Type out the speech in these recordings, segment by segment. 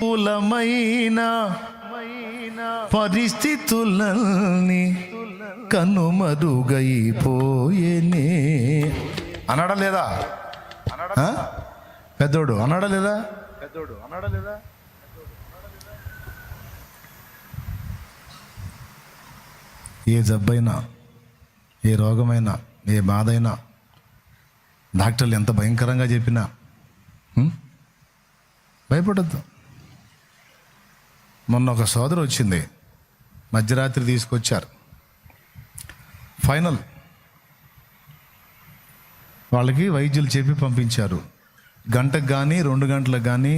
కులమైన పరిస్థితులన్నీ కనుమరుగైపోయేనే అన్నాడా లేదా? పెద్దోడు అన్నాడా లేదా? ఏ జబ్బైనా, ఏ రోగమైనా, ఏ బాధ అయినా డాక్టర్లు ఎంత భయంకరంగా చెప్పినా భయపడద్దు. మొన్న ఒక సోదరు వచ్చింది, మధ్యరాత్రి తీసుకొచ్చారు. ఫైనల్ వాళ్ళకి వైద్యులు చెప్పి పంపించారు. గంటకు కానీ 2 గంటలకు కానీ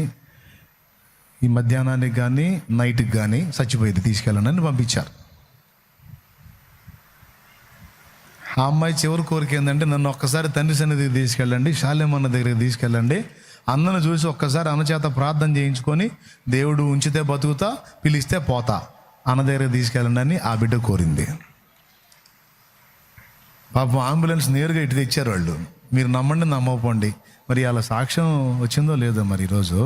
ఈ మధ్యాహ్నానికి కానీ నైట్కి కానీ చచ్చిపోయింది, తీసుకెళ్ళండి పంపించారు. ఆ అమ్మాయి చివరి కోరిక ఏంటంటే, నన్ను ఒక్కసారి తండ్రి సన్నిధికి తీసుకెళ్ళండి, శాలేమన్న దగ్గరికి తీసుకెళ్ళండి, అన్నను చూసి ఒక్కసారి అన్న చేత ప్రార్థన చేయించుకొని దేవుడు ఉంచితే బతుకుతా, పిలిస్తే పోతా, అన్న దగ్గరికి తీసుకెళ్ళండి అని ఆ బిడ్డ కోరింది. పాపం అంబులెన్స్ నేరుగా ఇటు తెచ్చారు వాళ్ళు. మీరు నమ్మండి నమ్మకపోండి, మరి అలా సాక్ష్యం వచ్చిందో లేదో మరి ఈరోజు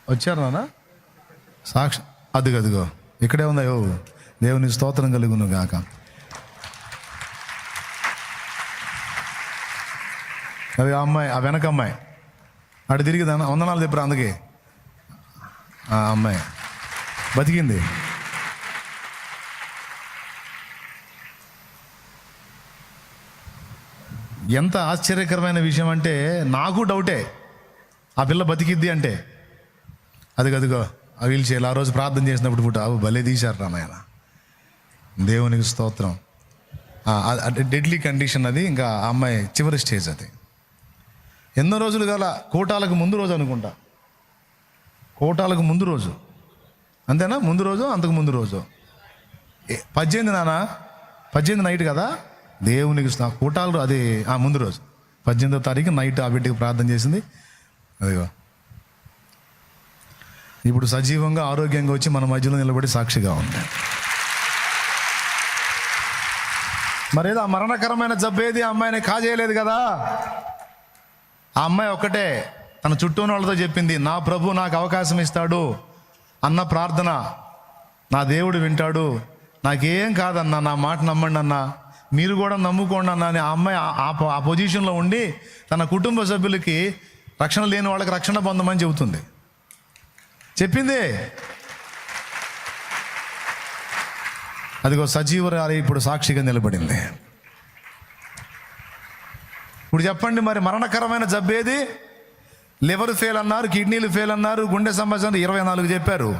వచ్చారు నాన్న సాక్ష్యం. అదిగో ఇక్కడే ఉందా? దేవుని స్తోత్రం కలుగును గాక. అది ఆ అమ్మాయి, ఆ వెనక అమ్మాయి అటు తిరిగి వందనాలు చెప్పారు. అందుకే ఆ అమ్మాయి బతికింది. ఎంత ఆశ్చర్యకరమైన విషయం అంటే, నాకు డౌటే ఆ పిల్ల బతికిద్ది అంటే. అదిగో ఆ వీల్ చైర్ ఆ రోజు ప్రార్థన చేసినప్పుడు పుట్ట భలే తీశారు రామాయణ. దేవునికి స్తోత్రం. డెడ్లీ కండిషన్ అది. ఇంకా ఆ అమ్మాయి చివరి స్టేజ్ అది. ఎన్నో రోజులు గల కోటాలకు ముందు రోజు అనుకుంటా, కోటాలకు ముందు రోజు అంతేనా? ముందు రోజు అంతకు ముందు రోజు 18 నాన్న, 18 నైట్ కదా దేవునికి కోటాలు. అది ముందు రోజు 18వ తారీఖు నైట్ ఆ బిడ్డకి ప్రార్థన చేసింది. అదిగో ఇప్పుడు సజీవంగా ఆరోగ్యంగా వచ్చి మన మధ్యలో నిలబడి సాక్షిగా ఉంది. మరేదో ఆ మరణకరమైన జబ్బేది ఆ అమ్మాయిని కాజేయలేదు కదా. ఆ అమ్మాయి ఒక్కటే తన చుట్టూ ఉన్న వాళ్ళతో చెప్పింది, నా ప్రభు నాకు అవకాశం ఇస్తాడు అన్న ప్రార్థన నా దేవుడు వింటాడు, నాకేం కాదన్నా, నా మాట నమ్మండి అన్నా, మీరు కూడా నమ్ముకోండి అన్నా అని ఆ అమ్మాయి ఆ పొజిషన్లో ఉండి తన కుటుంబ సభ్యులకి, రక్షణ లేని వాళ్ళకి రక్షణ పొందమని చెబుతుంది. చెప్పింది. అదిగో సజీవురాలి ఇప్పుడు సాక్షిగా నిలబడింది. ఇప్పుడు చెప్పండి, మరి మరణకరమైన జబ్బేది? లివర్ ఫెయిల్ అన్నారు, కిడ్నీలు ఫెయిల్ అన్నారు, గుండె సమస్య 24 చెప్పారు.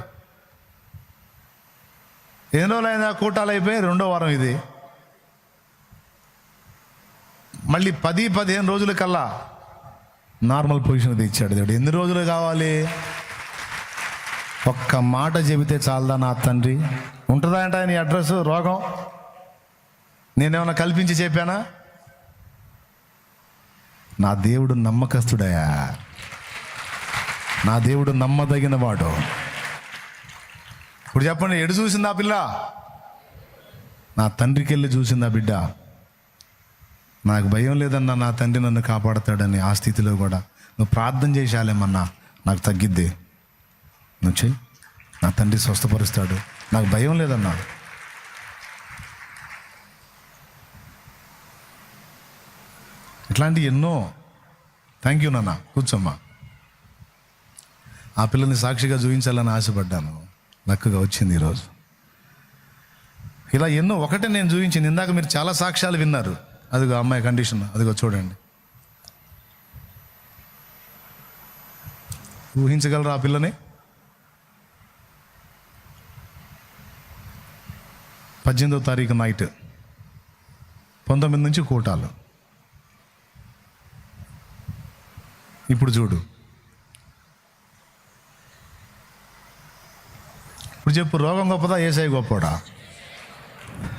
ఎన్ని రోజులు అయినా కూటాలు అయిపోయి 2వ వారం ఇది. మళ్ళీ 10-15 రోజుల కల్లా నార్మల్ పొజిషన్ తెచ్చాడు దేవుడు. ఎన్ని రోజులు కావాలి? ఒక్క మాట చెబితే చాలదా నా తండ్రి? ఉంటుందా అంటే నీ అడ్రస్ రోగం? నేనేమన్నా కల్పించి చెప్పానా? నా దేవుడు నమ్మకస్తుడయా, నా దేవుడు నమ్మదగిన వాడు. ఇప్పుడు చెప్పండి, ఎడు చూసింది ఆ పిల్ల? నా తండ్రికి వెళ్ళి చూసింది ఆ బిడ్డ. నాకు భయం లేదన్నా, నా తండ్రి నన్ను కాపాడతాడని. ఆ స్థితిలో కూడా నువ్వు ప్రార్థన చేసేయాలేమన్నా, నాకు తగ్గిద్ది, నువ్వు చెయ్యి, నా తండ్రి స్వస్థపరుస్తాడు, నాకు భయం లేదన్నా. ఇట్లాంటి ఎన్నో. థ్యాంక్ యూ నాన్న, కూర్చోమ్మా. ఆ పిల్లని సాక్షిగా చూపించాలని ఆశపడ్డాను, లక్కగా వచ్చింది ఈరోజు. ఇలా ఎన్నో. ఒకటే నేను చూపించింది. ఇందాక మీరు చాలా సాక్ష్యాలు విన్నారు. అదిగో అమ్మాయి కండిషన్, అదిగో చూడండి. ఊహించగలరా ఆ పిల్లని? 18వ తారీఖు నైట్, 19 నుంచి కోటాలు. ఇప్పుడు చూడు. ఇప్పుడు చెప్పు, రోగం గొప్పదా యేసయ్య గొప్పడా?